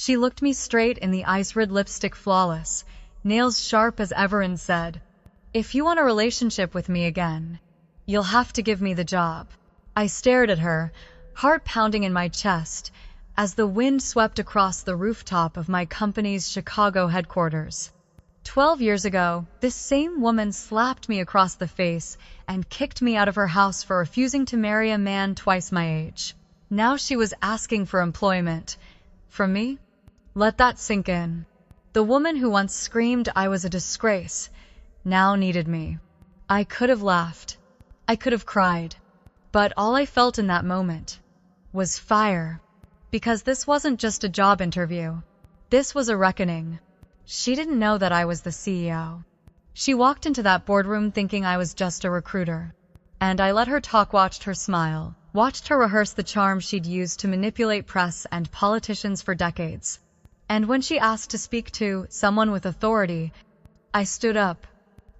She looked me straight in the eyes, red lipstick flawless, nails sharp as ever, and said, "If you want a relationship with me again, you'll have to give me the job." I stared at her, heart pounding in my chest, as the wind swept across the rooftop of my company's Chicago headquarters. 12 years ago, this same woman slapped me across the face and kicked me out of her house for refusing to marry a man twice my age. Now she was asking for employment. From me? Let that sink in. The woman who once screamed I was a disgrace now needed me. I could have laughed. I could have cried. But all I felt in that moment was fire. Because this wasn't just a job interview. This was a reckoning. She didn't know that I was the CEO. She walked into that boardroom thinking I was just a recruiter. And I let her talk, watched her smile, watched her rehearse the charm she'd used to manipulate press and politicians for decades. And when she asked to speak to someone with authority, I stood up,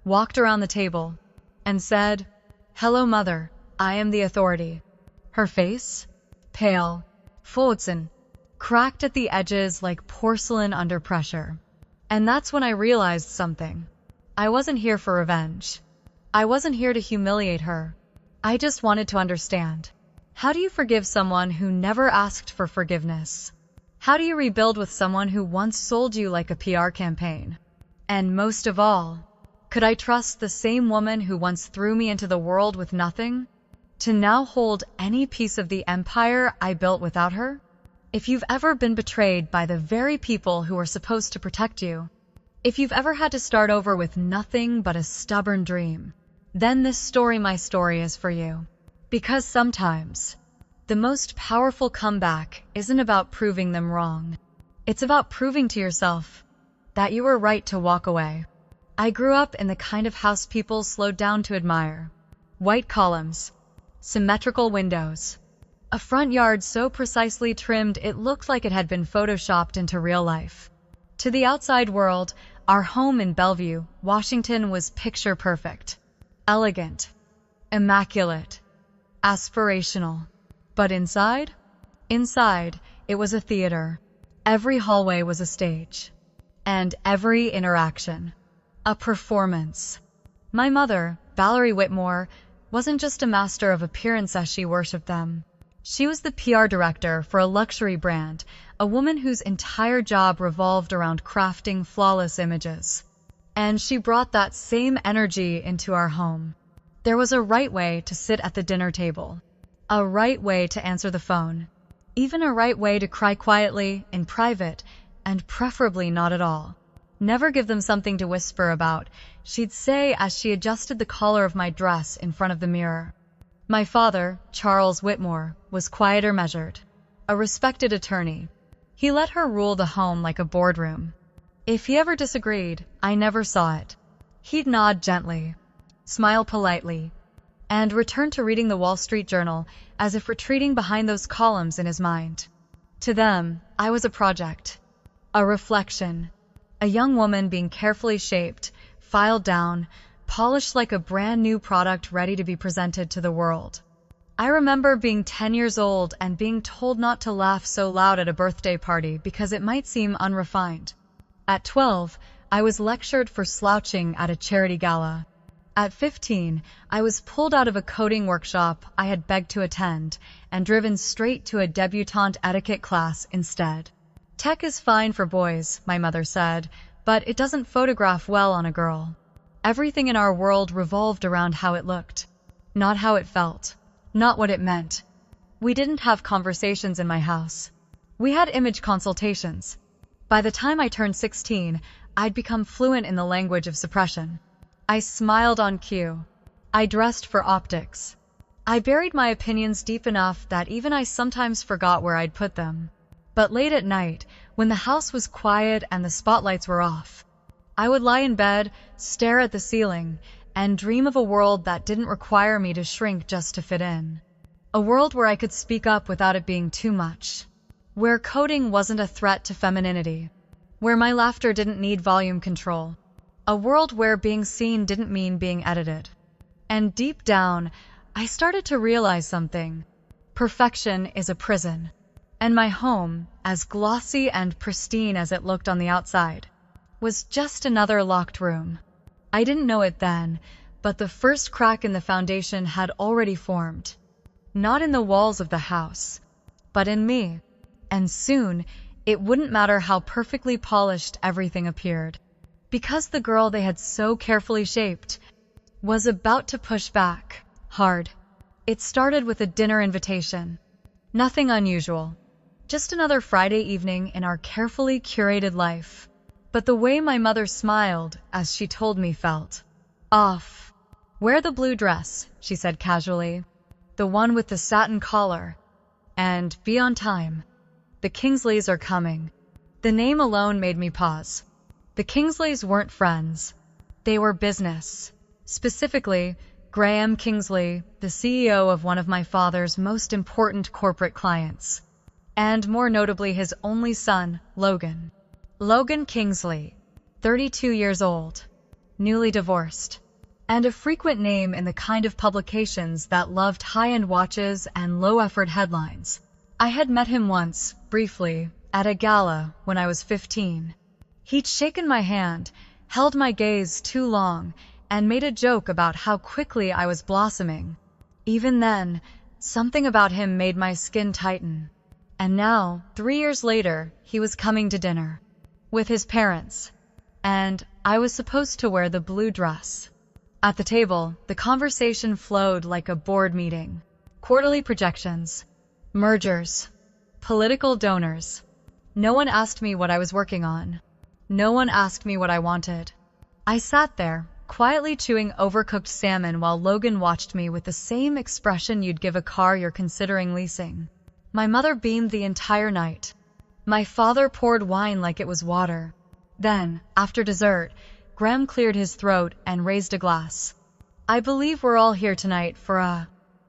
walked around the table, and said, "Hello, Mother, I am the authority." Her face? Pale, frozen, cracked at the edges like porcelain under pressure. And that's when I realized something. I wasn't here for revenge. I wasn't here to humiliate her. I just wanted to understand. How do you forgive someone who never asked for forgiveness? How do you rebuild with someone who once sold you like a PR campaign? And most of all, could I trust the same woman who once threw me into the world with nothing, to now hold any piece of the empire I built without her? If you've ever been betrayed by the very people who are supposed to protect you, if you've ever had to start over with nothing but a stubborn dream, then this story, my story, is for you. Because sometimes, the most powerful comeback isn't about proving them wrong. It's about proving to yourself that you were right to walk away. I grew up in the kind of house people slowed down to admire. White columns, symmetrical windows, a front yard so precisely trimmed it looked like it had been photoshopped into real life. To the outside world, our home in Bellevue, Washington was picture perfect. Elegant, immaculate, aspirational. But inside? Inside, it was a theater. Every hallway was a stage. And every interaction, a performance. My mother, Valerie Whitmore, wasn't just a master of appearance as she worshipped them. She was the PR director for a luxury brand, a woman whose entire job revolved around crafting flawless images. And she brought that same energy into our home. There was a right way to sit at the dinner table, a right way to answer the phone, even a right way to cry quietly, in private, and preferably not at all. "Never give them something to whisper about," she'd say as she adjusted the collar of my dress in front of the mirror. My father, Charles Whitmore, was quieter, measured, a respected attorney. He let her rule the home like a boardroom. If he ever disagreed, I never saw it. He'd nod gently, smile politely, and return to reading the Wall Street Journal as if retreating behind those columns in his mind. To them, I was a project, a reflection, a young woman being carefully shaped, filed down, polished like a brand new product ready to be presented to the world. I remember being 10 years old and being told not to laugh so loud at a birthday party because it might seem unrefined. At 12, I was lectured for slouching at a charity gala. At 15, I was pulled out of a coding workshop I had begged to attend and driven straight to a debutante etiquette class instead. "Tech is fine for boys," my mother said, "but it doesn't photograph well on a girl." Everything in our world revolved around how it looked, not how it felt, not what it meant. We didn't have conversations in my house. We had image consultations. By the time I turned 16, I'd become fluent in the language of suppression. I smiled on cue. I dressed for optics. I buried my opinions deep enough that even I sometimes forgot where I'd put them. But late at night, when the house was quiet and the spotlights were off, I would lie in bed, stare at the ceiling, and dream of a world that didn't require me to shrink just to fit in. A world where I could speak up without it being too much. Where coding wasn't a threat to femininity. Where my laughter didn't need volume control. A world where being seen didn't mean being edited. And deep down, I started to realize something. Perfection is a prison. And my home, as glossy and pristine as it looked on the outside, was just another locked room. I didn't know it then, but the first crack in the foundation had already formed. Not in the walls of the house, but in me. And soon, it wouldn't matter how perfectly polished everything appeared, because the girl they had so carefully shaped was about to push back, hard. It started with a dinner invitation. Nothing unusual. Just another Friday evening in our carefully curated life. But the way my mother smiled as she told me felt off. "Wear the blue dress," she said casually. "The one with the satin collar. And be on time. The Kingsleys are coming." The name alone made me pause. The Kingsleys weren't friends. They were business. Specifically, Graham Kingsley, the CEO of one of my father's most important corporate clients. And more notably his only son, Logan. Logan Kingsley, 32 years old, newly divorced, and a frequent name in the kind of publications that loved high-end watches and low-effort headlines. I had met him once, briefly, at a gala when I was 15. He'd shaken my hand, held my gaze too long, and made a joke about how quickly I was blossoming. Even then, something about him made my skin tighten. And now, 3 years later, he was coming to dinner. With his parents. And I was supposed to wear the blue dress. At the table, the conversation flowed like a board meeting. Quarterly projections. Mergers. Political donors. No one asked me what I was working on. No one asked me what I wanted. I sat there, quietly chewing overcooked salmon while Logan watched me with the same expression you'd give a car you're considering leasing. My mother beamed the entire night. My father poured wine like it was water. Then, after dessert, Graham cleared his throat and raised a glass. "I believe we're all here tonight for a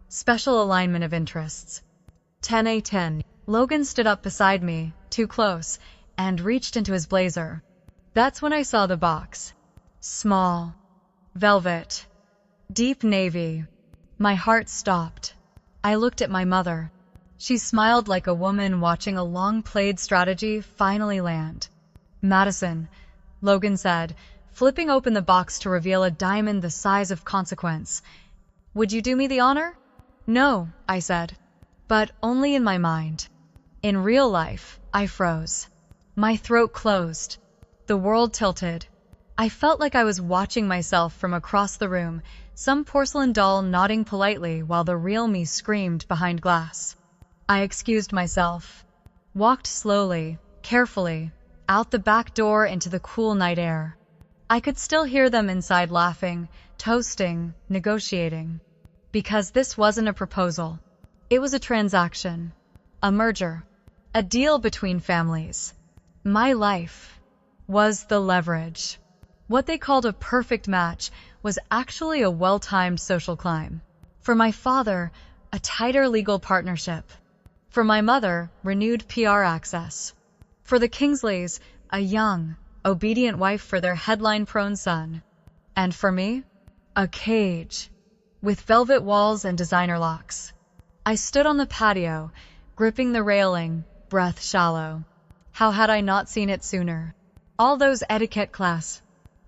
special alignment of interests." 10:10. Logan stood up beside me, too close, and reached into his blazer. That's when I saw the box. Small. Velvet. Deep navy. My heart stopped. I looked at my mother. She smiled like a woman watching a long-played strategy finally land. "Madison," Logan said, flipping open the box to reveal a diamond the size of consequence. "Would you do me the honor?" "No," I said. But only in my mind. In real life, I froze. My throat closed. The world tilted. I felt like I was watching myself from across the room, some porcelain doll nodding politely while the real me screamed behind glass. I excused myself, walked slowly, carefully, out the back door into the cool night air. I could still hear them inside laughing, toasting, negotiating. Because this wasn't a proposal. It was a transaction. A merger. A deal between families. My life was the leverage. What they called a perfect match was actually a well-timed social climb. For my father, a tighter legal partnership. For my mother, renewed PR access. For the Kingsleys, a young, obedient wife for their headline-prone son. And for me, a cage. With velvet walls and designer locks. I stood on the patio, gripping the railing, breath shallow. How had I not seen it sooner? All those etiquette class.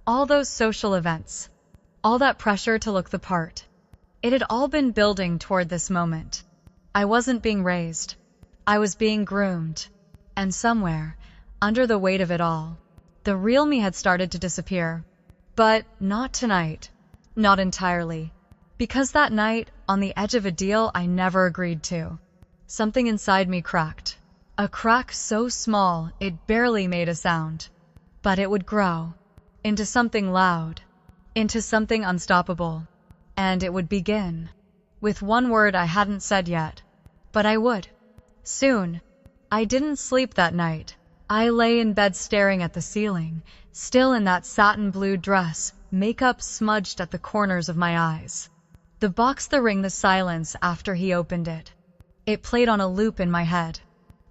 All those social events. All that pressure to look the part. It had all been building toward this moment. I wasn't being raised. I was being groomed. And somewhere, under the weight of it all, the real me had started to disappear. But not tonight. Not entirely. Because that night, on the edge of a deal I never agreed to, something inside me cracked. A crack so small it barely made a sound. But it would grow. Into something loud. Into something unstoppable. And it would begin. With one word I hadn't said yet. But I would. Soon. I didn't sleep that night. I lay in bed staring at the ceiling, still in that satin blue dress, makeup smudged at the corners of my eyes. The box the ring the silence after he opened it. It played on a loop in my head.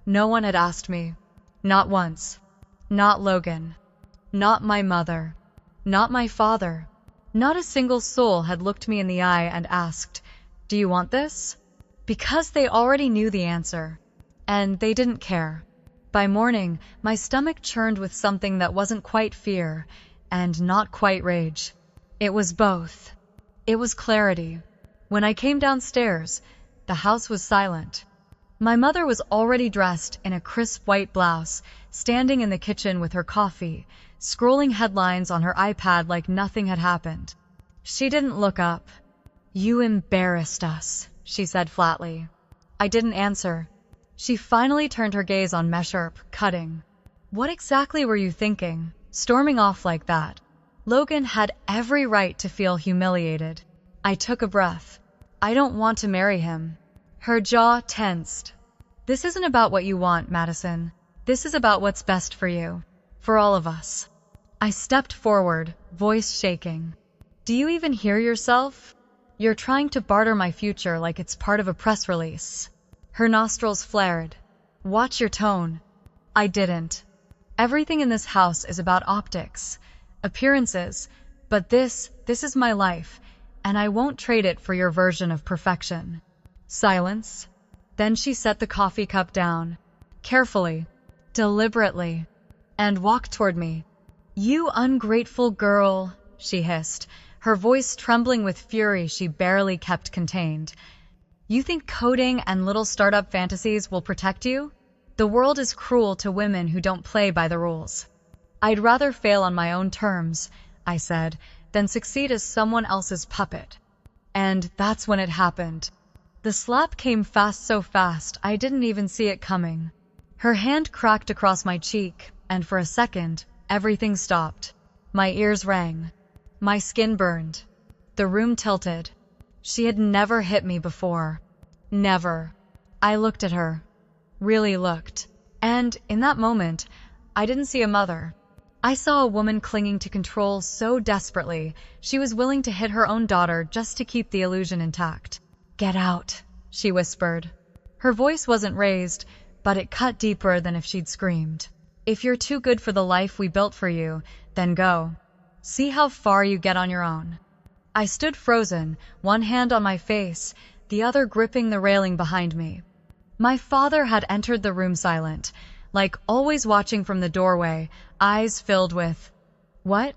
No one had asked me. Not once. Not Logan. Not my mother. Not my father. Not a single soul had looked me in the eye and asked, "Do you want this?" Because they already knew the answer. and they didn't care. By morning, my stomach churned with something that wasn't quite fear and not quite rage. It was both. It was clarity. When I came downstairs, the house was silent. My mother was already dressed in a crisp white blouse, standing in the kitchen with her coffee, scrolling headlines on her iPad like nothing had happened. She didn't look up. "You embarrassed us," she said flatly. I didn't answer. She finally turned her gaze on Meshup, cutting. "What exactly were you thinking, storming off like that?" Logan had every right to feel humiliated. I took a breath. "I don't want to marry him." Her jaw tensed. "This isn't about what you want, Madison. This is about what's best for you. For all of us." I stepped forward, voice shaking. "Do you even hear yourself? You're trying to barter my future like it's part of a press release." Her nostrils flared. "Watch your tone." I didn't. Everything in this house is about optics, appearances, but this is my life, and I won't trade it for your version of perfection. Silence. Then she set the coffee cup down, carefully, deliberately, and walked toward me. "You ungrateful girl," she hissed, her voice trembling with fury she barely kept contained. "You think coding and little startup fantasies will protect you? The world is cruel to women who don't play by the rules." "I'd rather fail on my own terms," I said, "than succeed as someone else's puppet." And that's when it happened. The slap came fast, so fast I didn't even see it coming. Her hand cracked across my cheek, and for a second, everything stopped. My ears rang. My skin burned. The room tilted. She had never hit me before. Never. I looked at her. Really looked. And in that moment, I didn't see a mother. I saw a woman clinging to control so desperately, she was willing to hit her own daughter just to keep the illusion intact. "Get out," she whispered. Her voice wasn't raised, but it cut deeper than if she'd screamed. "If you're too good for the life we built for you, then go. See how far you get on your own." I stood frozen, one hand on my face, the other gripping the railing behind me. My father had entered the room silent, like always watching from the doorway, eyes filled with what?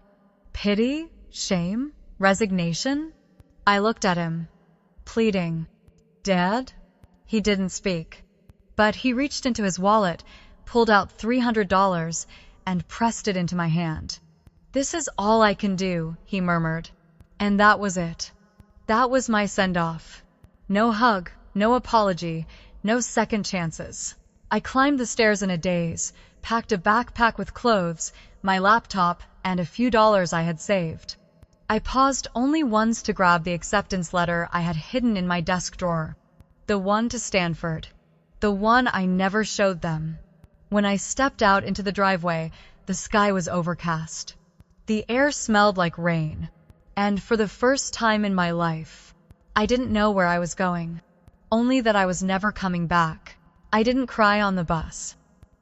Pity? Shame? Resignation? I looked at him, pleading. "Dad?" He didn't speak, but he reached into his wallet, pulled out $300, and pressed it into my hand. "This is all I can do," he murmured. And that was it. That was my send-off. No hug, no apology, no second chances. I climbed the stairs in a daze, packed a backpack with clothes, my laptop, and a few dollars I had saved. I paused only once to grab the acceptance letter I had hidden in my desk drawer. The one to Stanford. The one I never showed them. When I stepped out into the driveway, the sky was overcast. The air smelled like rain. And for the first time in my life, I didn't know where I was going, only that I was never coming back. I didn't cry on the bus.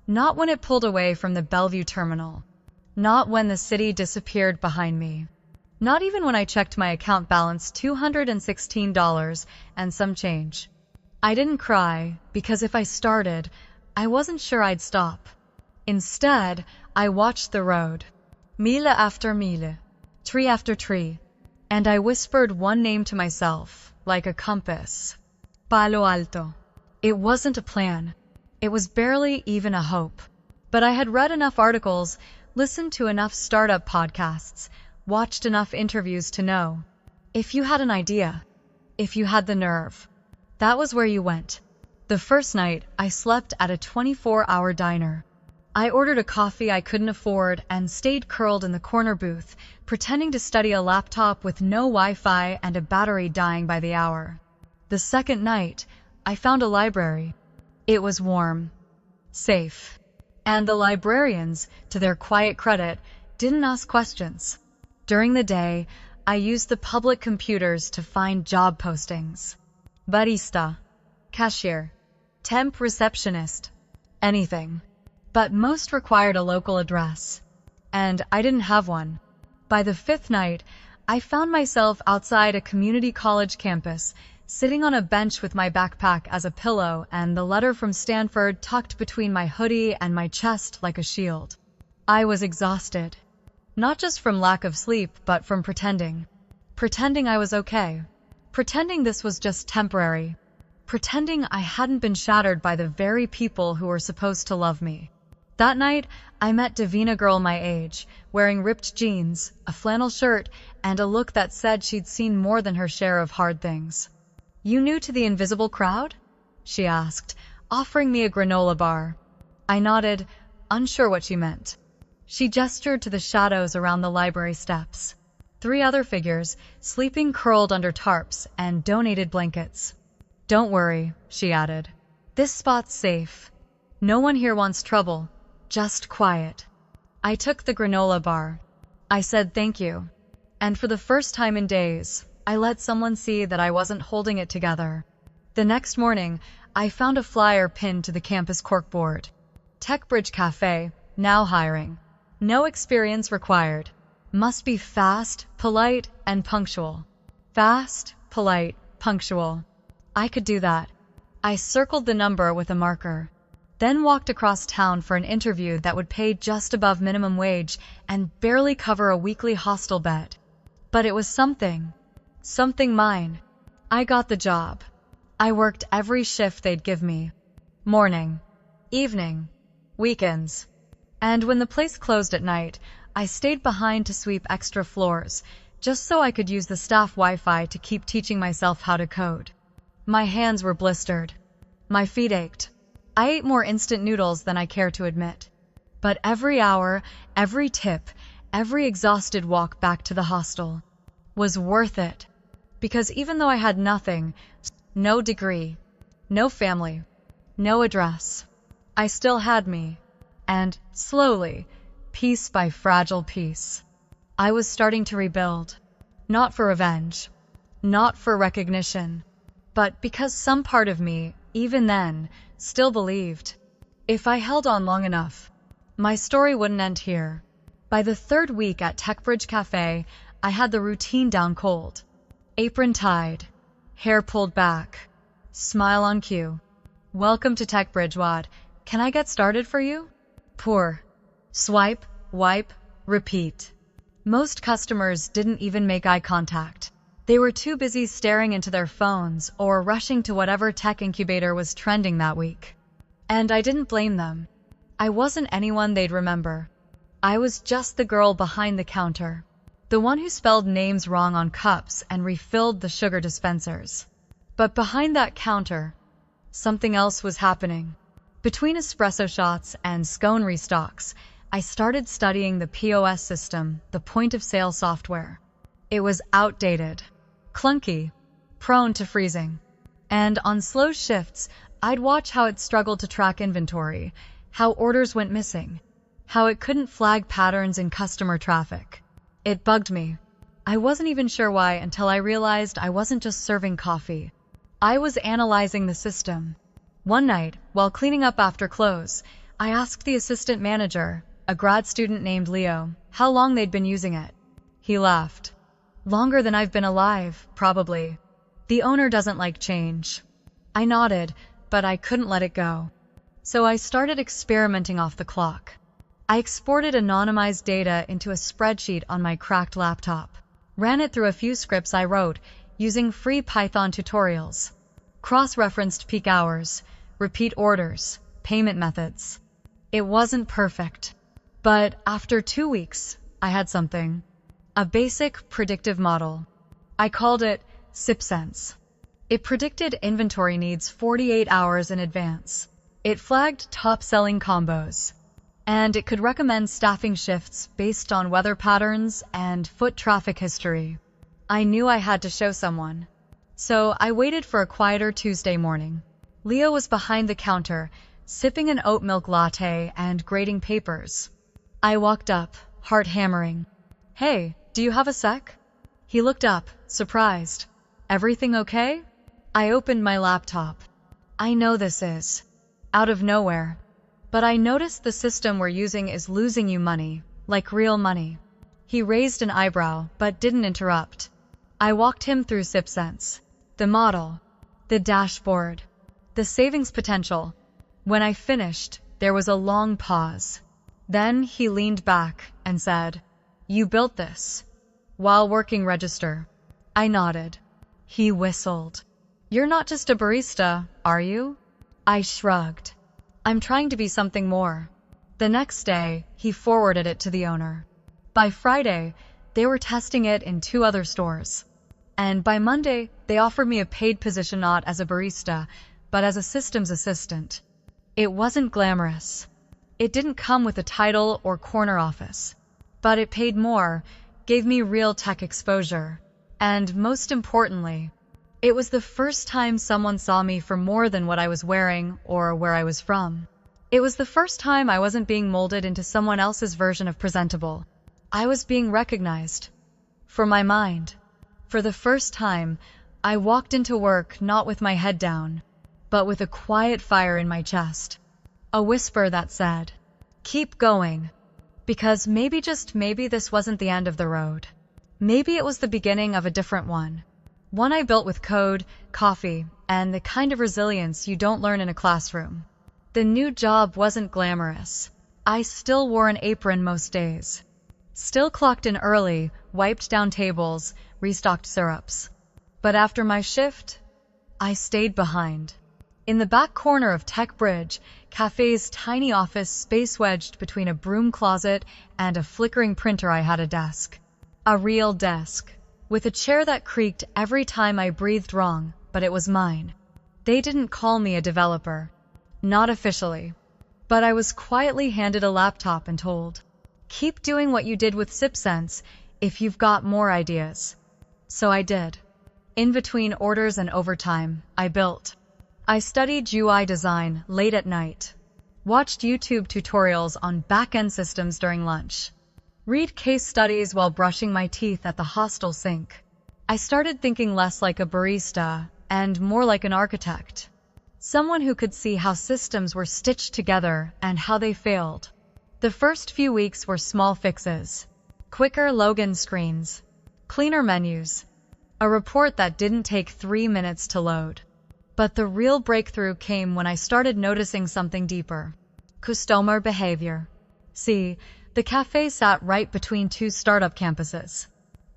Not when it pulled away from the Bellevue terminal. Not when the city disappeared behind me. Not even when I checked my account balance, $216 and some change. I didn't cry because if I started, I wasn't sure I'd stop. Instead, I watched the road. Mile after mile. Tree after tree. And I whispered one name to myself, like a compass. Palo Alto. It wasn't a plan. It was barely even a hope. But I had read enough articles, listened to enough startup podcasts, watched enough interviews to know. If you had an idea, if you had the nerve, that was where you went. The first night, I slept at a 24-hour diner. I ordered a coffee I couldn't afford and stayed curled in the corner booth, pretending to study a laptop with no Wi-Fi and a battery dying by the hour. The second night, I found a library. It was warm, safe, and the librarians, to their quiet credit, didn't ask questions. During the day, I used the public computers to find job postings. Barista, cashier, temp receptionist, anything. But most required a local address, and I didn't have one. By the fifth night, I found myself outside a community college campus, sitting on a bench with my backpack as a pillow and the letter from Stanford tucked between my hoodie and my chest like a shield. I was exhausted. Not just from lack of sleep, but from pretending. Pretending I was okay. Pretending this was just temporary. Pretending I hadn't been shattered by the very people who were supposed to love me. That night, I met Davina girl my age, wearing ripped jeans, a flannel shirt, and a look that said she'd seen more than her share of hard things. "You new to the invisible crowd?" she asked, offering me a granola bar. I nodded, unsure what she meant. She gestured to the shadows around the library steps. 3 other figures, sleeping curled under tarps and donated blankets. "Don't worry," she added. "This spot's safe. No one here wants trouble, just quiet." I took the granola bar. I said thank you. And for the first time in days, I let someone see that I wasn't holding it together. The next morning, I found a flyer pinned to the campus corkboard. TechBridge Cafe, now hiring. No experience required. Must be fast, polite, and punctual. Fast, polite, punctual. I could do that. I circled the number with a marker, then walked across town for an interview that would pay just above minimum wage and barely cover a weekly hostel bed. But it was something. Something mine. I got the job. I worked every shift they'd give me. Morning, evening, weekends. And when the place closed at night, I stayed behind to sweep extra floors, just so I could use the staff Wi-Fi to keep teaching myself how to code. My hands were blistered. My feet ached. I ate more instant noodles than I care to admit. But every hour, every tip, every exhausted walk back to the hostel was worth it. Because even though I had nothing, no degree, no family, no address, I still had me. And, slowly, piece by fragile piece, I was starting to rebuild. Not for revenge, not for recognition, but because some part of me, even then, still believed. If I held on long enough, my story wouldn't end here. By the 3rd week at TechBridge Cafe, I had the routine down cold. Apron tied, hair pulled back, smile on cue. "Welcome to TechBridge, Wad. Can I get started for you?" Pour. Swipe, wipe, repeat. Most customers didn't even make eye contact. They were too busy staring into their phones or rushing to whatever tech incubator was trending that week. And I didn't blame them. I wasn't anyone they'd remember. I was just the girl behind the counter, the one who spelled names wrong on cups and refilled the sugar dispensers. But behind that counter, something else was happening. Between espresso shots and scone restocks, I started studying the POS system, the point-of-sale software. It was outdated, clunky, prone to freezing. And on slow shifts, I'd watch how it struggled to track inventory, how orders went missing, how it couldn't flag patterns in customer traffic. It bugged me. I wasn't even sure why until I realized I wasn't just serving coffee. I was analyzing the system. One night, while cleaning up after close, I asked the assistant manager, a grad student named Leo, how long they'd been using it. He laughed. "Longer than I've been alive, probably. The owner doesn't like change." I nodded, but I couldn't let it go. So I started experimenting off the clock. I exported anonymized data into a spreadsheet on my cracked laptop, ran it through a few scripts I wrote using free Python tutorials, cross-referenced peak hours, repeat orders, payment methods. It wasn't perfect. But after 2 weeks, I had something. A basic predictive model. I called it SipSense. It predicted inventory needs 48 hours in advance. It flagged top-selling combos. And it could recommend staffing shifts based on weather patterns and foot traffic history. I knew I had to show someone. So I waited for a quieter Tuesday morning. Leo was behind the counter, sipping an oat milk latte and grading papers. I walked up, heart hammering. "Hey, do you have a sec?" He looked up, surprised. "Everything okay?" I opened my laptop. "I know this is out of nowhere, but I noticed the system we're using is losing you money, like real money." He raised an eyebrow, but didn't interrupt. I walked him through SipSense. the model, the dashboard, the savings potential. When I finished, there was a long pause. Then he leaned back and said, "You built this while working register." I nodded. He whistled. "You're not just a barista, are you?" I shrugged. "I'm trying to be something more." The next day, he forwarded it to the owner. By Friday, they were testing it in 2 other stores. And by Monday, they offered me a paid position not as a barista, but as a systems assistant. It wasn't glamorous. It didn't come with a title or corner office. But it paid more, gave me real tech exposure. And most importantly, it was the first time someone saw me for more than what I was wearing or where I was from. It was the first time I wasn't being molded into someone else's version of presentable. I was being recognized for my mind. For the first time, I walked into work not with my head down, but with a quiet fire in my chest. A whisper that said, "Keep going." Because maybe, just maybe, this wasn't the end of the road. Maybe it was the beginning of a different one. One I built with code, coffee, and the kind of resilience you don't learn in a classroom. The new job wasn't glamorous. I still wore an apron most days. Still clocked in early, wiped down tables, restocked syrups. But after my shift, I stayed behind. In the back corner of Tech Bridge, Cafe's tiny office space wedged between a broom closet and a flickering printer, I had a desk. A real desk, with a chair that creaked every time I breathed wrong, but it was mine. They didn't call me a developer. Not officially. But I was quietly handed a laptop and told, "Keep doing what you did with SipSense if you've got more ideas." So I did. In between orders and overtime, I built. I studied UI design late at night, watched YouTube tutorials on back-end systems during lunch, read case studies while brushing my teeth at the hostel sink. I started thinking less like a barista and more like an architect, someone who could see how systems were stitched together and how they failed. The first few weeks were small fixes, quicker login screens, cleaner menus, a report that didn't take 3 minutes to load. But the real breakthrough came when I started noticing something deeper. Customer behavior. See, the cafe sat right between 2 startup campuses.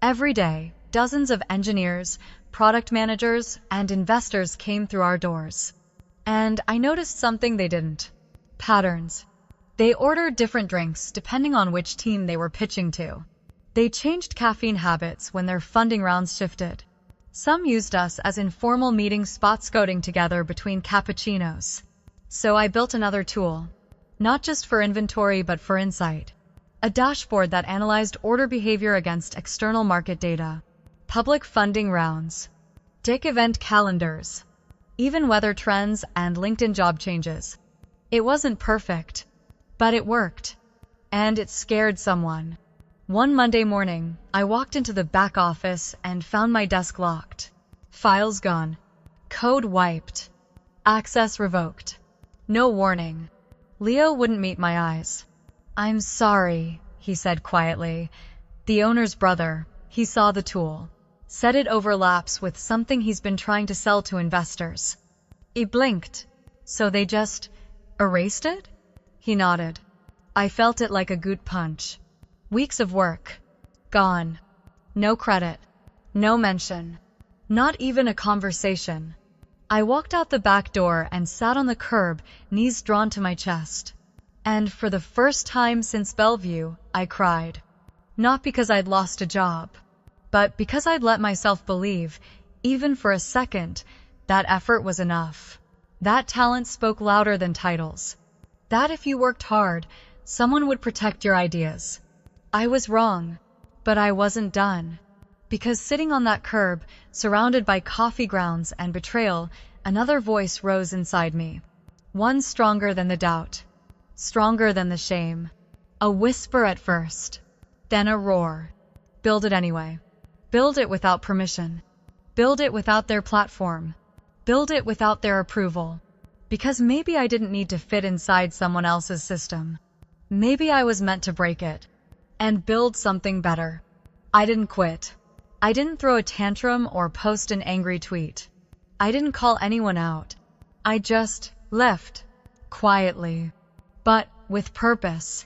Every day, dozens of engineers, product managers, and investors came through our doors. And I noticed something they didn't. Patterns. They ordered different drinks depending on which team they were pitching to. They changed caffeine habits when their funding rounds shifted. Some used us as informal meeting spots, coding together between cappuccinos. So I built another tool, not just for inventory but for insight. A dashboard that analyzed order behavior against external market data, public funding rounds, tech event calendars, even weather trends and LinkedIn job changes. It wasn't perfect, but it worked. And it scared someone. One Monday morning, I walked into the back office and found my desk locked. Files gone. Code wiped. Access revoked. No warning. Leo wouldn't meet my eyes. "I'm sorry," he said quietly. The owner's brother. He saw the tool. Said it overlaps with something he's been trying to sell to investors. He blinked. "So they just erased it?" He nodded. I felt it like a good punch. Weeks of work. Gone. No credit. No mention. Not even a conversation. I walked out the back door and sat on the curb, knees drawn to my chest. And for the first time since Bellevue, I cried. Not because I'd lost a job, but because I'd let myself believe, even for a second, that effort was enough. That talent spoke louder than titles. That if you worked hard, someone would protect your ideas. I was wrong, but I wasn't done. Because sitting on that curb, surrounded by coffee grounds and betrayal, another voice rose inside me. One stronger than the doubt. Stronger than the shame. A whisper at first. Then a roar. Build it anyway. Build it without permission. Build it without their platform. Build it without their approval. Because maybe I didn't need to fit inside someone else's system. Maybe I was meant to break it. And build something better. I didn't quit. I didn't throw a tantrum or post an angry tweet. I didn't call anyone out. I just left. Quietly. But with purpose.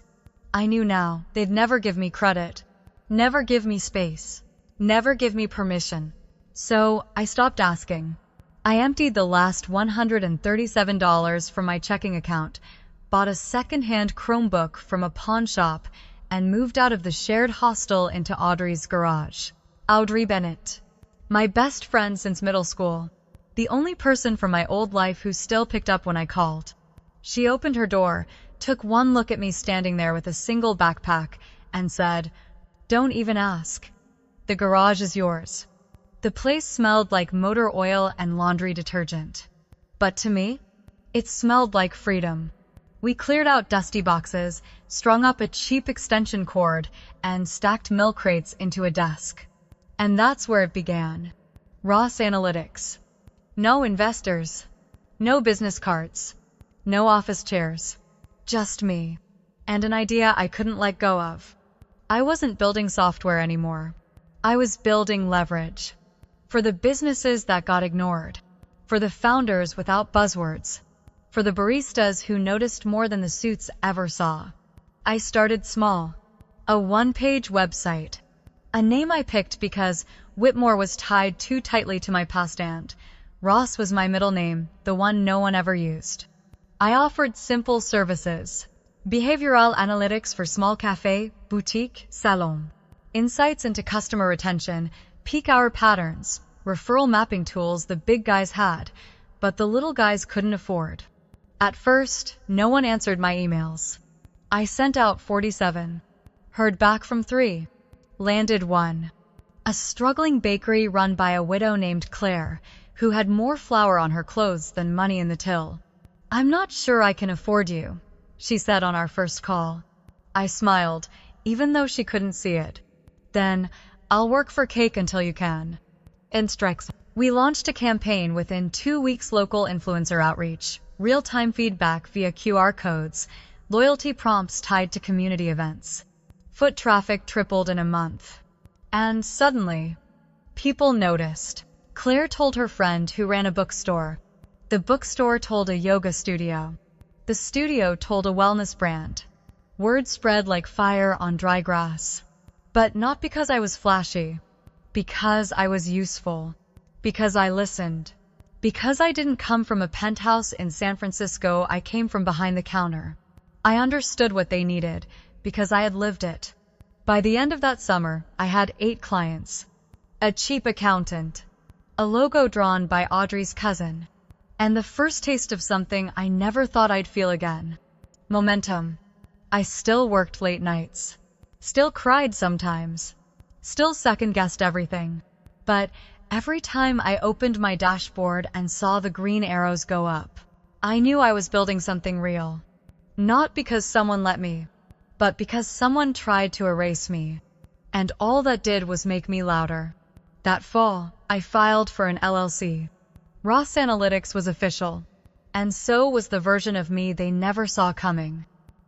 I knew now they'd never give me credit. Never give me space. Never give me permission. So I stopped asking. I emptied the last $137 from my checking account, bought a second-hand Chromebook from a pawn shop, and moved out of the shared hostel into Audrey's garage. Audrey Bennett. My best friend since middle school. The only person from my old life who still picked up when I called. She opened her door, took one look at me standing there with a single backpack, and said, "Don't even ask. The garage is yours." The place smelled like motor oil and laundry detergent. But to me, it smelled like freedom. We cleared out dusty boxes, strung up a cheap extension cord, and stacked milk crates into a desk. And that's where it began. Ross Analytics. No investors. No business cards. No office chairs. Just me. And an idea I couldn't let go of. I wasn't building software anymore. I was building leverage. For the businesses that got ignored. For the founders without buzzwords. For the baristas who noticed more than the suits ever saw. I started small. A one-page website. A name I picked because Whitmore was tied too tightly to my past aunt. Ross was my middle name, the one no one ever used. I offered simple services. Behavioral analytics for small cafe, boutique, salon. Insights into customer retention, peak hour patterns, referral mapping tools the big guys had, but the little guys couldn't afford. At first, no one answered my emails. I sent out 47. Heard back from 3. Landed 1. A struggling bakery run by a widow named Claire, who had more flour on her clothes than money in the till. "I'm not sure I can afford you," she said on our first call. I smiled, even though she couldn't see it. "Then, I'll work for cake until you can." Instructs. We launched a campaign within 2 weeks, local influencer outreach, real-time feedback via QR codes, loyalty prompts tied to community events. Foot traffic tripled in a month. And suddenly, people noticed. Claire told her friend who ran a bookstore. The bookstore told a yoga studio. The studio told a wellness brand. Word spread like fire on dry grass. But not because I was flashy. Because I was useful. Because I listened. Because I didn't come from a penthouse in San Francisco, I came from behind the counter. I understood what they needed, because I had lived it. By the end of that summer, I had 8 clients. A cheap accountant. A logo drawn by Audrey's cousin. And the first taste of something I never thought I'd feel again. Momentum. I still worked late nights. Still cried sometimes. Still second-guessed everything. But every time I opened my dashboard and saw the green arrows go up, I knew I was building something real. Not because someone let me, but because someone tried to erase me. And all that did was make me louder. That fall, I filed for an LLC. Ross Analytics was official. And so was the version of me they never saw coming.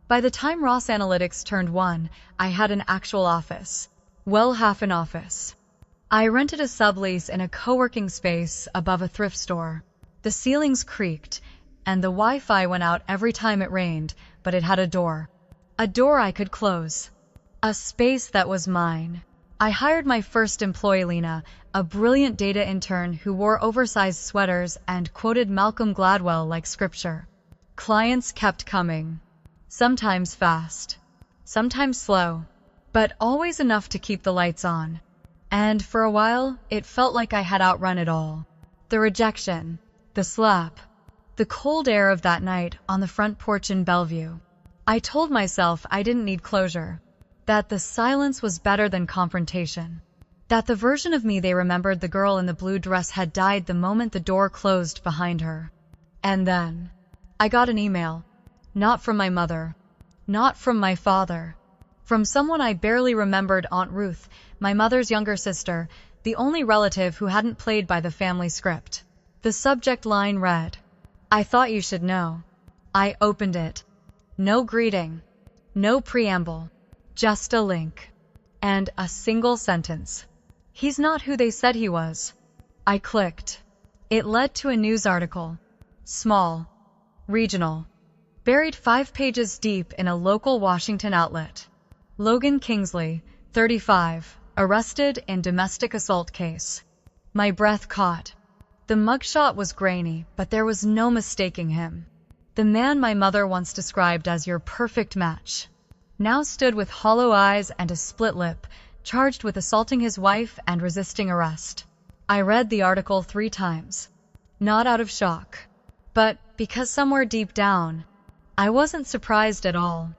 By the time Ross Analytics turned 1, I had an actual office. Well, half an office. I rented a sublease in a co-working space above a thrift store. The ceilings creaked, and the Wi-Fi went out every time it rained, but it had a door. A door I could close. A space that was mine. I hired my first employee, Lena, a brilliant data intern who wore oversized sweaters and quoted Malcolm Gladwell like scripture. Clients kept coming. Sometimes fast. Sometimes slow. But always enough to keep the lights on. And for a while, it felt like I had outrun it all. The rejection. The slap. The cold air of that night on the front porch in Bellevue. I told myself I didn't need closure. That the silence was better than confrontation. That the version of me they remembered, the girl in the blue dress, had died the moment the door closed behind her. And then, I got an email. Not from my mother. Not from my father. From someone I barely remembered, Aunt Ruth, my mother's younger sister, the only relative who hadn't played by the family script. The subject line read, "I thought you should know." I opened it. No greeting. No preamble. Just a link. And a single sentence. "He's not who they said he was." I clicked. It led to a news article. Small. Regional. Buried 5 pages deep in a local Washington outlet. Logan Kingsley, 35, arrested in domestic assault case. My breath caught. The mugshot was grainy, but there was no mistaking him. The man my mother once described as your perfect match now stood with hollow eyes and a split lip, charged with assaulting his wife and resisting arrest. I read the article 3 times. Not out of shock, but because somewhere deep down, I wasn't surprised at all.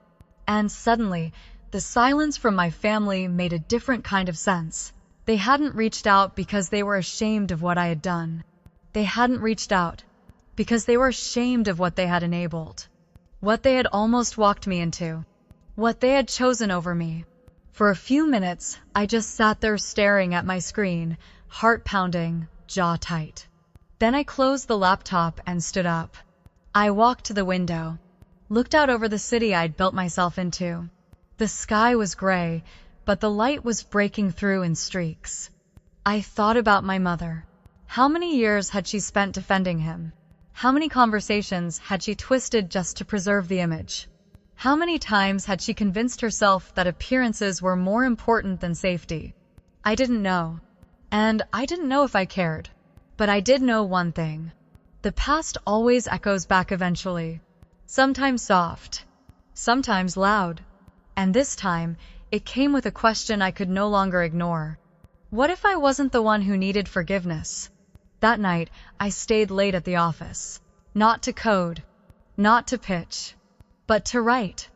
And suddenly, the silence from my family made a different kind of sense. They hadn't reached out because they were ashamed of what I had done. They hadn't reached out because they were ashamed of what they had enabled, what they had almost walked me into, what they had chosen over me. For a few minutes, I just sat there staring at my screen, heart pounding, jaw tight. Then I closed the laptop and stood up. I walked to the window, looked out over the city I'd built myself into. The sky was gray, but the light was breaking through in streaks. I thought about my mother. How many years had she spent defending him? How many conversations had she twisted just to preserve the image? How many times had she convinced herself that appearances were more important than safety? I didn't know. And I didn't know if I cared. But I did know one thing. The past always echoes back eventually. Sometimes soft, sometimes loud. And this time, it came with a question I could no longer ignore. What if I wasn't the one who needed forgiveness? That night, I stayed late at the office. Not to code, not to pitch, but to write.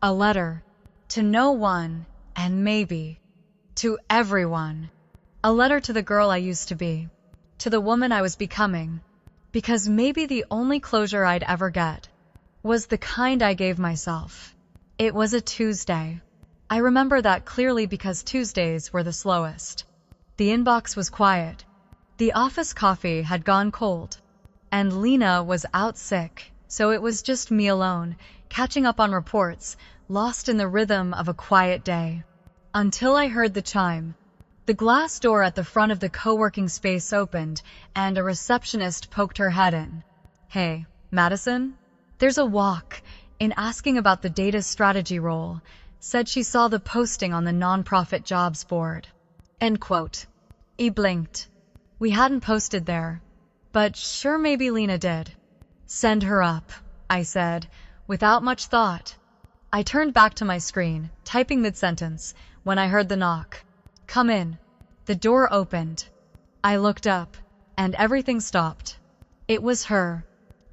A letter. To no one, and maybe to everyone. A letter to the girl I used to be. To the woman I was becoming. Because maybe the only closure I'd ever get was the kind I gave myself. It was a Tuesday. I remember that clearly because Tuesdays were the slowest. The inbox was quiet. The office coffee had gone cold. And Lena was out sick, so it was just me alone, catching up on reports, lost in the rhythm of a quiet day. Until I heard the chime. The glass door at the front of the co-working space opened, and a receptionist poked her head in. "Hey, Madison? There's a walk," in asking about the data strategy role, said she saw the posting on the nonprofit jobs board. End quote. He blinked. We hadn't posted there. But sure, maybe Lena did. "Send her up," I said, without much thought. I turned back to my screen, typing mid-sentence, when I heard the knock. "Come in." The door opened. I looked up, and everything stopped. It was her,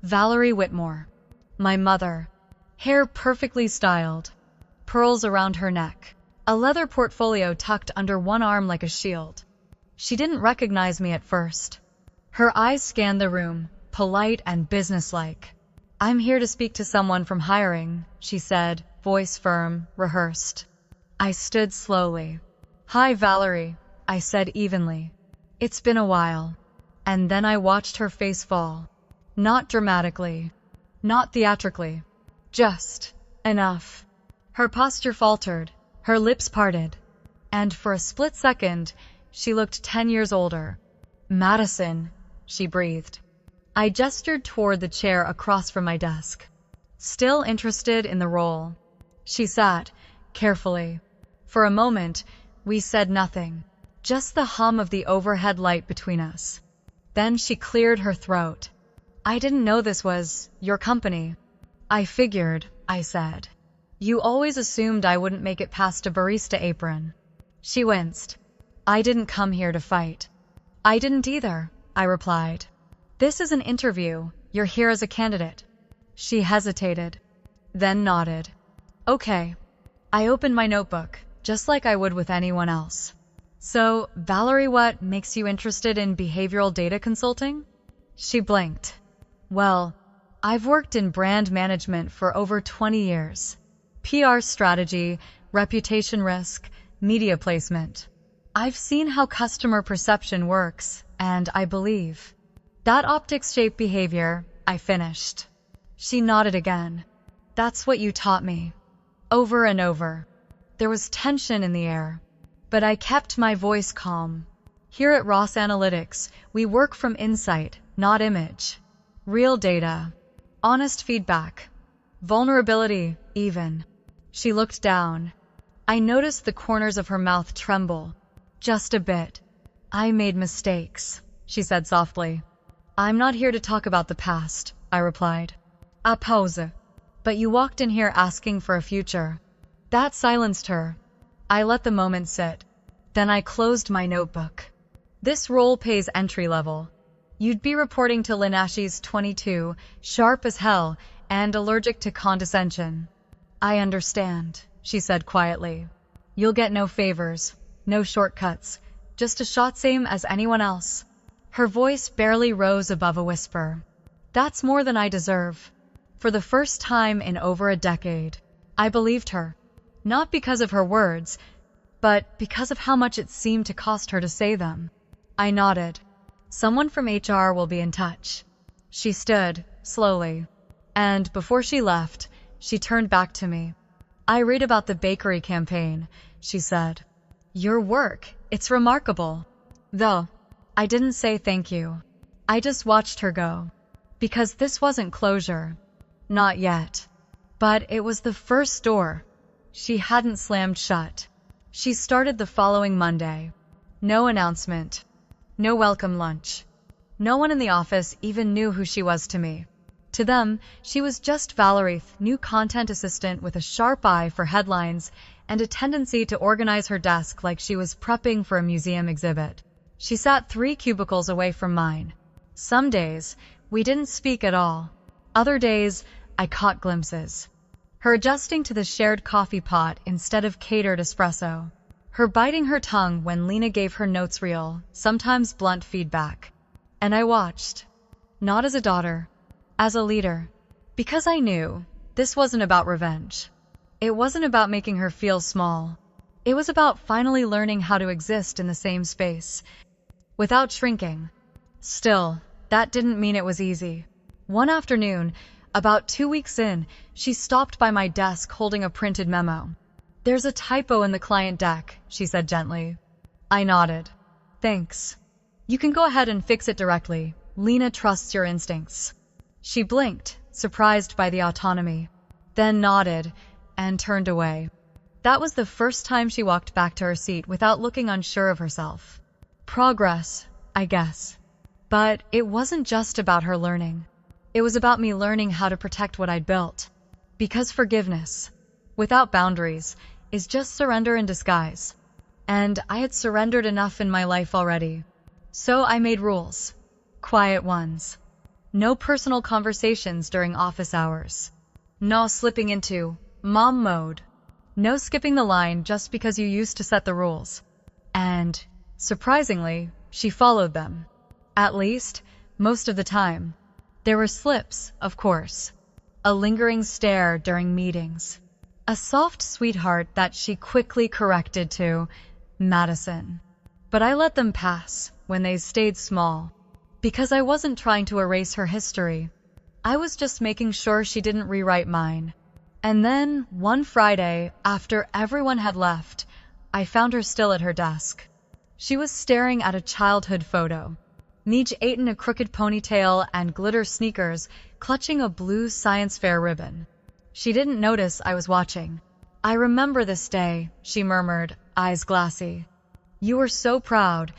Valerie Whitmore, my mother. Hair perfectly styled, pearls around her neck, a leather portfolio tucked under one arm like a shield. She didn't recognize me at first. Her eyes scanned the room, polite and businesslike. "I'm here to speak to someone from hiring," she said, voice firm, rehearsed. I stood slowly. "Hi, Valerie," I said evenly. "It's been a while." And then I watched her face fall. Not dramatically, not theatrically, just enough. Her posture faltered, her lips parted, and for a split second, she looked 10 years older. "Madison," she breathed. I gestured toward the chair across from my desk. Still interested in the role. She sat, carefully. For a moment, we said nothing, just the hum of the overhead light between us. Then she cleared her throat. "I didn't know this was your company." "I figured," I said. "You always assumed I wouldn't make it past a barista apron." She winced. "I didn't come here to fight." "I didn't either," I replied. "This is an interview. You're here as a candidate." She hesitated, then nodded. "Okay." I opened my notebook, just like I would with anyone else. "So, Valerie, what makes you interested in behavioral data consulting?" She blinked. "Well, I've worked in brand management for over 20 years. PR strategy, reputation risk, media placement. I've seen how customer perception works, and I believe that optics shape behavior," I finished. She nodded again. "That's what you taught me." Over and over. There was tension in the air, but I kept my voice calm. Here at Ross Analytics, we work from insight, not image. Real data. Honest feedback. Vulnerability, even. She looked down. I noticed the corners of her mouth tremble. Just a bit. I made mistakes, she said softly. I'm not here to talk about the past, I replied. A pause. But you walked in here asking for a future. That silenced her. I let the moment sit. Then I closed my notebook. This role pays entry level. You'd be reporting to Linashi's 22, sharp as hell, and allergic to condescension. I understand, she said quietly. You'll get no favors, no shortcuts, just a shot same as anyone else. Her voice barely rose above a whisper. That's more than I deserve. For the first time in over a decade, I believed her. Not because of her words, but because of how much it seemed to cost her to say them. I nodded. Someone from HR will be in touch. She stood, slowly, and before she left, she turned back to me. I read about the bakery campaign, she said. Your work, it's remarkable. Though, I didn't say thank you. I just watched her go. Because this wasn't closure. Not yet. But it was the first door she hadn't slammed shut. She started the following Monday. No announcement. No welcome lunch. No one in the office even knew who she was to me. To them, she was just Valerie, new content assistant with a sharp eye for headlines and a tendency to organize her desk like she was prepping for a museum exhibit. She sat 3 cubicles away from mine. Some days, we didn't speak at all. Other days, I caught glimpses. Her adjusting to the shared coffee pot instead of catered espresso. Her biting her tongue when Lena gave her notes reel, sometimes blunt feedback. And I watched. Not as a daughter, as a leader. Because I knew this wasn't about revenge. It wasn't about making her feel small. It was about finally learning how to exist in the same space, without shrinking. Still, that didn't mean it was easy. One afternoon, about 2 weeks in, she stopped by my desk holding a printed memo. There's a typo in the client deck, she said gently. I nodded. Thanks. You can go ahead and fix it directly. Lena trusts your instincts. She blinked, surprised by the autonomy, then nodded and turned away. That was the first time she walked back to her seat without looking unsure of herself. Progress, I guess. But it wasn't just about her learning. It was about me learning how to protect what I'd built. Because forgiveness, without boundaries, is just surrender in disguise. And I had surrendered enough in my life already. So I made rules. Quiet ones. No personal conversations during office hours. No slipping into mom mode. No skipping the line just because you used to set the rules. And, surprisingly, she followed them. At least, most of the time. There were slips, of course. A lingering stare during meetings. A soft sweetheart that she quickly corrected to Madison. But I let them pass when they stayed small. Because I wasn't trying to erase her history. I was just making sure she didn't rewrite mine. And then, one Friday, after everyone had left, I found her still at her desk. She was staring at a childhood photo. Neej ate in a crooked ponytail and glitter sneakers, clutching a blue science fair ribbon. She didn't notice I was watching. I remember this day, she murmured, eyes glassy. You were so proud,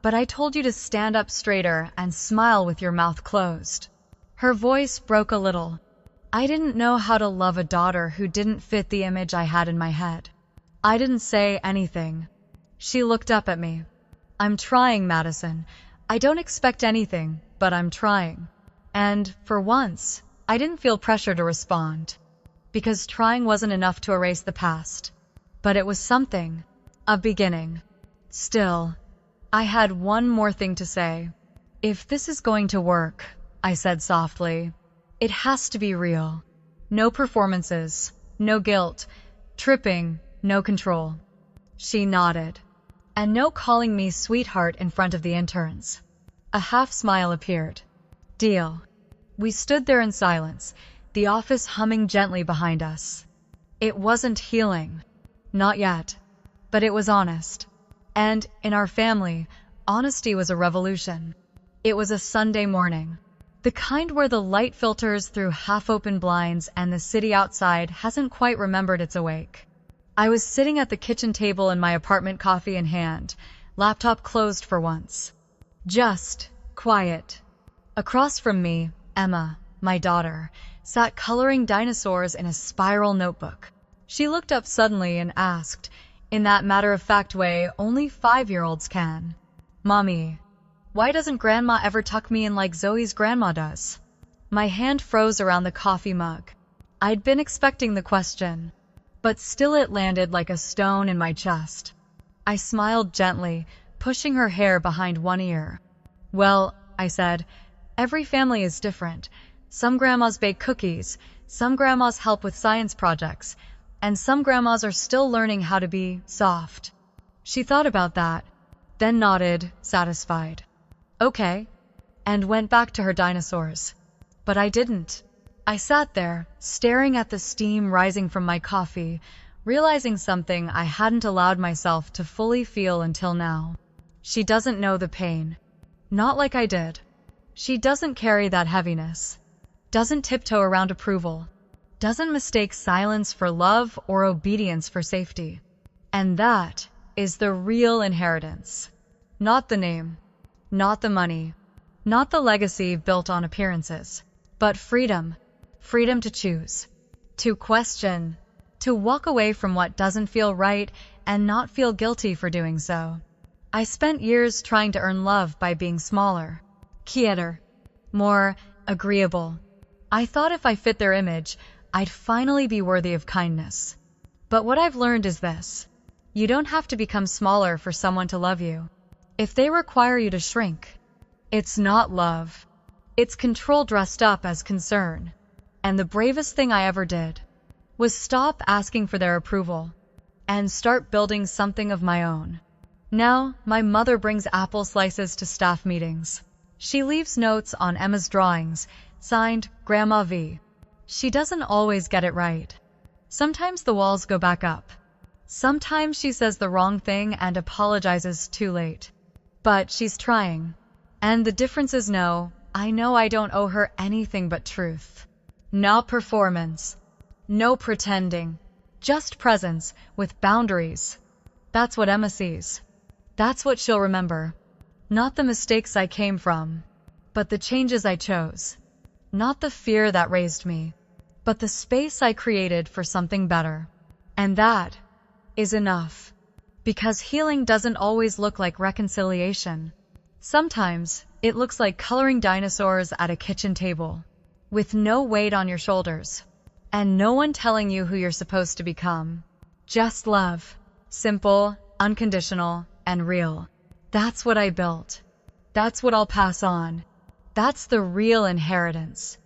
but I told you to stand up straighter and smile with your mouth closed. Her voice broke a little. I didn't know how to love a daughter who didn't fit the image I had in my head. I didn't say anything. She looked up at me. I'm trying, Madison. I don't expect anything, but I'm trying. And, for once, I didn't feel pressure to respond. Because trying wasn't enough to erase the past. But it was something. A beginning. Still, I had one more thing to say. If this is going to work, I said softly, it has to be real. No performances, no guilt, tripping, no control. She nodded. And no calling me sweetheart in front of the interns. A half smile appeared. Deal. We stood there in silence, the office humming gently behind us. It wasn't healing. Not yet. But it was honest. And, in our family, honesty was a revolution. It was a Sunday morning. The kind where the light filters through half-open blinds and the city outside hasn't quite remembered it's awake. I was sitting at the kitchen table in my apartment, coffee in hand, laptop closed for once. Just quiet. Across from me, Emma, my daughter, sat coloring dinosaurs in a spiral notebook. She looked up suddenly and asked, in that matter-of-fact way only 5-year-olds can, "Mommy, why doesn't Grandma ever tuck me in like Zoe's grandma does?" My hand froze around the coffee mug. I'd been expecting the question, but still it landed like a stone in my chest. I smiled gently, pushing her hair behind one ear. "Well," I said, "every family is different. Some grandmas bake cookies, some grandmas help with science projects, and some grandmas are still learning how to be soft." She thought about that, then nodded, satisfied. "Okay," and went back to her dinosaurs. But I didn't. I sat there, staring at the steam rising from my coffee, realizing something I hadn't allowed myself to fully feel until now. She doesn't know the pain. Not like I did. She doesn't carry that heaviness. Doesn't tiptoe around approval. Doesn't mistake silence for love or obedience for safety. And that is the real inheritance. Not the name. Not the money. Not the legacy built on appearances. But freedom. Freedom to choose. To question. To walk away from what doesn't feel right and not feel guilty for doing so. I spent years trying to earn love by being smaller, quieter, more agreeable. I thought if I fit their image, I'd finally be worthy of kindness. But what I've learned is this. You don't have to become smaller for someone to love you. If they require you to shrink, it's not love. It's control dressed up as concern. And the bravest thing I ever did was stop asking for their approval and start building something of my own. Now, my mother brings apple slices to staff meetings. She leaves notes on Emma's drawings, signed Grandma V. She doesn't always get it right. Sometimes the walls go back up. Sometimes she says the wrong thing and apologizes too late. But she's trying. And the difference is I know I don't owe her anything but truth. Not performance. No pretending. Just presence with boundaries. That's what Emma sees. That's what she'll remember. Not the mistakes I came from, but the changes I chose. Not the fear that raised me, but the space I created for something better. And that is enough. Because healing doesn't always look like reconciliation. Sometimes it looks like coloring dinosaurs at a kitchen table, with no weight on your shoulders, and no one telling you who you're supposed to become. Just love. Simple, unconditional, and real. That's what I built. That's what I'll pass on. That's the real inheritance.